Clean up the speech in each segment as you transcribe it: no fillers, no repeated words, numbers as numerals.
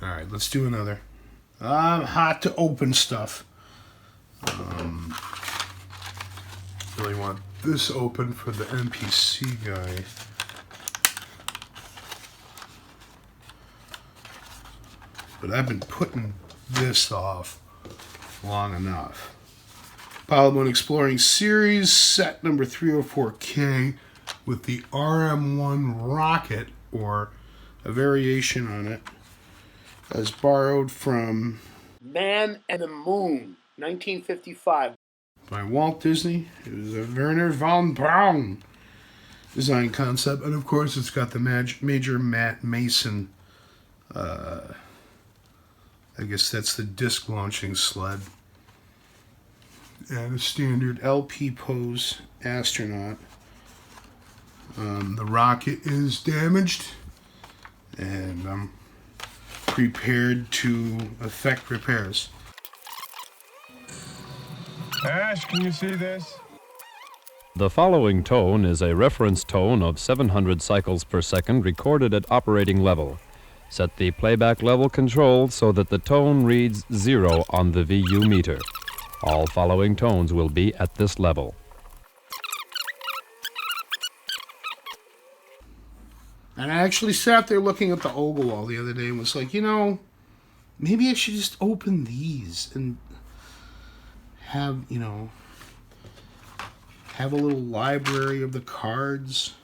Alright, let's do another. I'm hot to open stuff. Really want this open for the NPC guy. But I've been putting this off long enough. Apollo Exploring Series, set number 304K with the RM-1 rocket, or a variation on it, as borrowed from Man and the Moon, 1955, by Walt Disney. It was a Werner von Braun design concept, and of course it's got the Major Matt Mason, I guess that's the disc launching sled, and a standard LP pose astronaut. The rocket is damaged, and I'm prepared to effect repairs. Ash, can you see this? The following tone is a reference tone of 700 cycles per second recorded at operating level. Set the playback level control so that the tone reads 0 on the VU meter. All following tones will be at this level. And I actually sat there looking at the Ogilvy the other day and was like, you know, maybe I should just open these and have, you know, have a little library of the cards.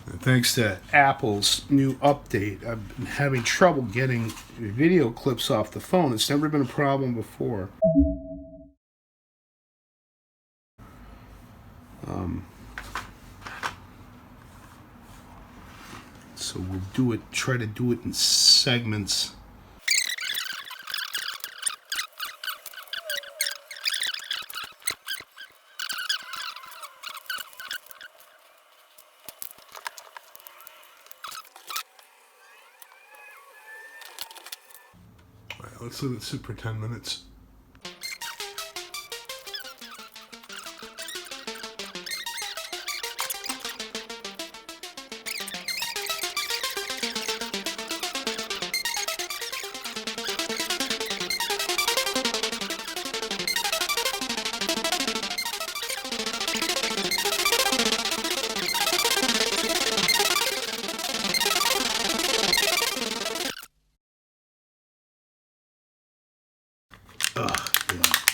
And thanks to Apple's new update, I've been having trouble getting video clips off the phone. It's never been a problem before. So we'll try to do it in segments. All right, let's let it sit for 10 minutes.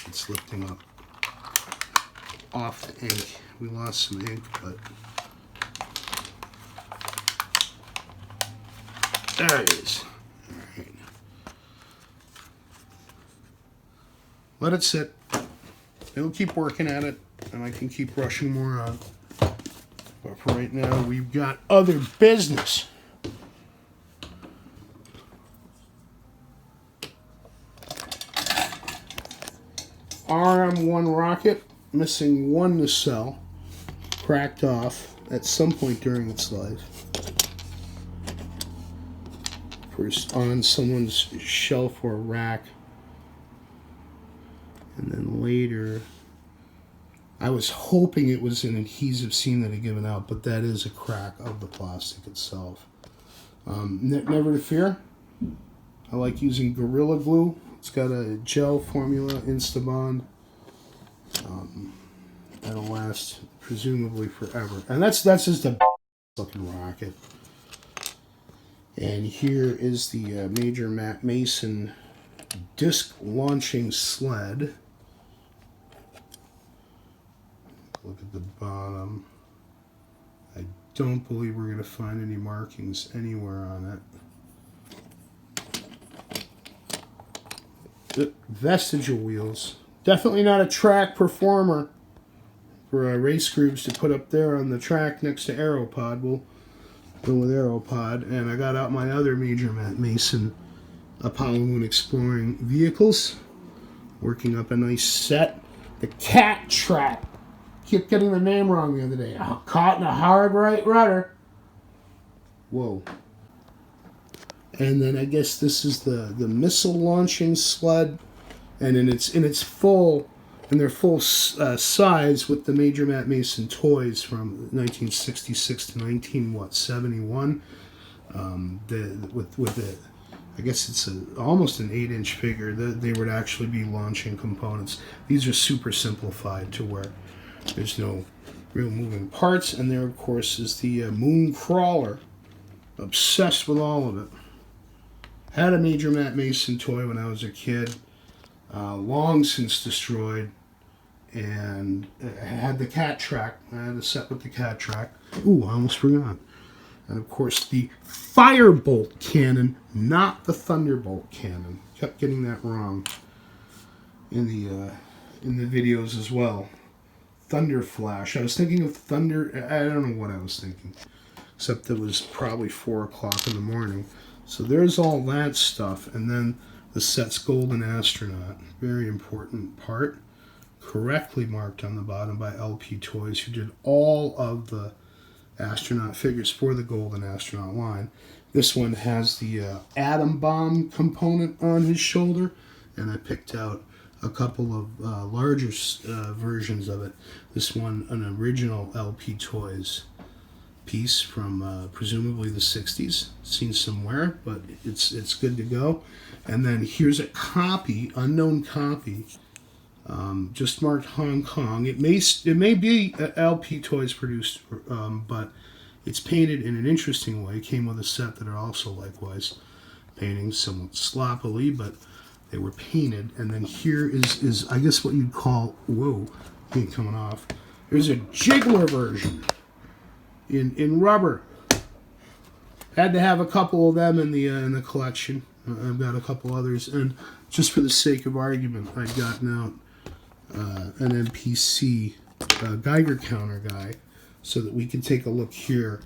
It's lifting up off the ink. We lost some ink, but there it is. All right. Let it sit. It'll keep working at it, and I can keep rushing more on. But for right now, we've got other business. RM-1 rocket, missing one nacelle, cracked off at some point during its life. First on someone's shelf or rack, and then later, I was hoping it was an adhesive seam that had given out, but that is a crack of the plastic itself. Never to fear. I like using Gorilla Glue. It's got a gel formula, Instabond. That'll last presumably forever. And that's just a looking rocket. And here is the Major Matt Mason disc launching sled. Look at the bottom. I don't believe we're going to find any markings anywhere on it. Vestigial wheels. Definitely not a track performer for race groups to put up there on the track next to Aeropod. We'll go with Aeropod. And I got out my other Major Matt Mason Apollo Moon Exploring vehicles. Working up a nice set. The Cat Trap. Kept getting the name wrong the other day. Oh, caught in a hard right rudder. Whoa. And then I guess this is the missile launching sled, and in its full and they're full size with the Major Matt Mason toys from 1966 to 71. With the, I guess it's almost an 8-inch figure. They would actually be launching components. These are super simplified to where there's no real moving parts. And there, of course, is the Moon Crawler. Obsessed with all of it. Had a Major Matt Mason toy when I was a kid. Long since destroyed. And I had the cat track. I had a set with the cat track. Ooh, I almost forgot. And of course the Firebolt cannon, not the Thunderbolt cannon. Kept getting that wrong in the videos as well. Thunder Flash. I was thinking of Thunder. I don't know what I was thinking, except it was probably 4 o'clock in the morning. So there's all that stuff, and then the set's Golden Astronaut, very important part, correctly marked on the bottom by LP Toys, who did all of the astronaut figures for the Golden Astronaut line. This one has the atom bomb component on his shoulder, and I picked out a couple of larger versions of it. This one, an original LP Toys piece from presumably the 60s. Seen somewhere, but it's good to go. And then here's a copy, unknown copy, just marked Hong Kong. It may be LP Toys produced, but it's painted in an interesting way. It came with a set that are also likewise painting, somewhat sloppily, but they were painted. And then here is I guess what you'd call, whoa, ain't coming off. There's a Jiggler version in rubber. Had to have a couple of them in the collection. I've got a couple others, and just for the sake of argument, I've gotten out an MPC Geiger counter guy, so that we can take a look here,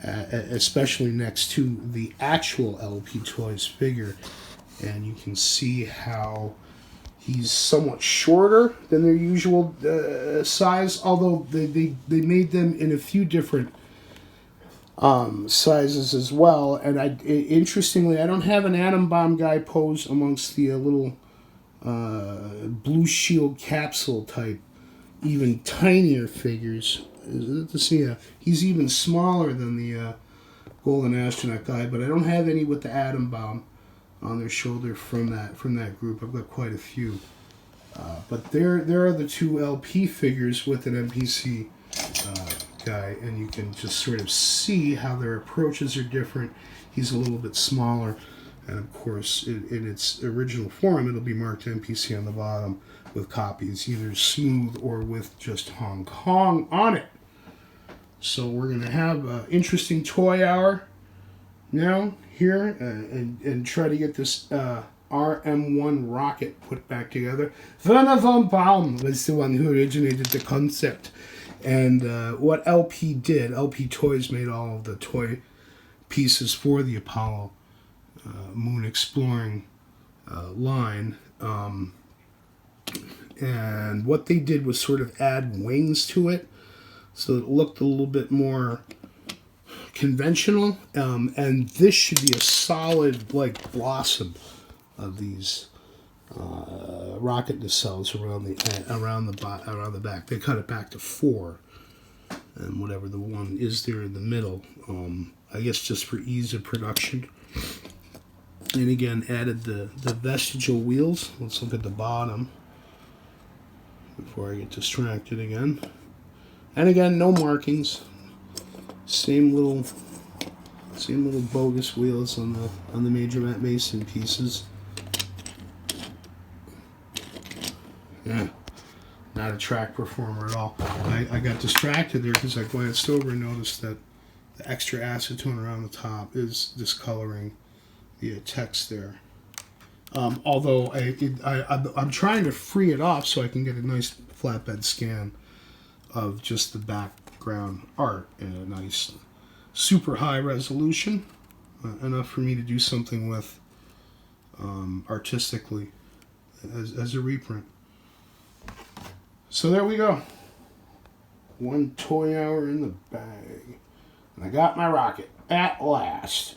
especially next to the actual LP Toys figure, and you can see how he's somewhat shorter than their usual size, although they made them in a few different sizes as well. And interestingly, I don't have an atom bomb guy pose amongst the little Blue Shield capsule type, even tinier figures. He's even smaller than the Golden Astronaut guy, but I don't have any with the atom bomb on their shoulder from that group. I've got quite a few. But there are the two LP figures with an MPC guy, and you can just sort of see how their approaches are different. He's a little bit smaller, and of course, in its original form, it'll be marked MPC on the bottom with copies, either smooth or with just Hong Kong on it. So we're going to have an interesting toy hour now here, and try to get this RM-1 rocket put back together. Werner von Braun was the one who originated the concept. And what LP did, LP Toys made all of the toy pieces for the Apollo moon exploring line. And what they did was sort of add wings to it, so it looked a little bit more conventional. And this should be a solid, like, blossom of these rocket nacelles around the back. They cut it back to 4, and whatever the one is there in the middle, I guess just for ease of production. And again, added the vestigial wheels. Let's look at the bottom before I get distracted again. And again, no markings. Same little bogus wheels on the Major Matt Mason pieces. Yeah, not a track performer at all. I got distracted there because I glanced over and noticed that the extra acetone around the top is discoloring the text there. Although I'm trying to free it off so I can get a nice flatbed scan of just the background art in a nice super high resolution, enough for me to do something with artistically as a reprint. So there we go. One toy hour in the bag. And I got my rocket at last.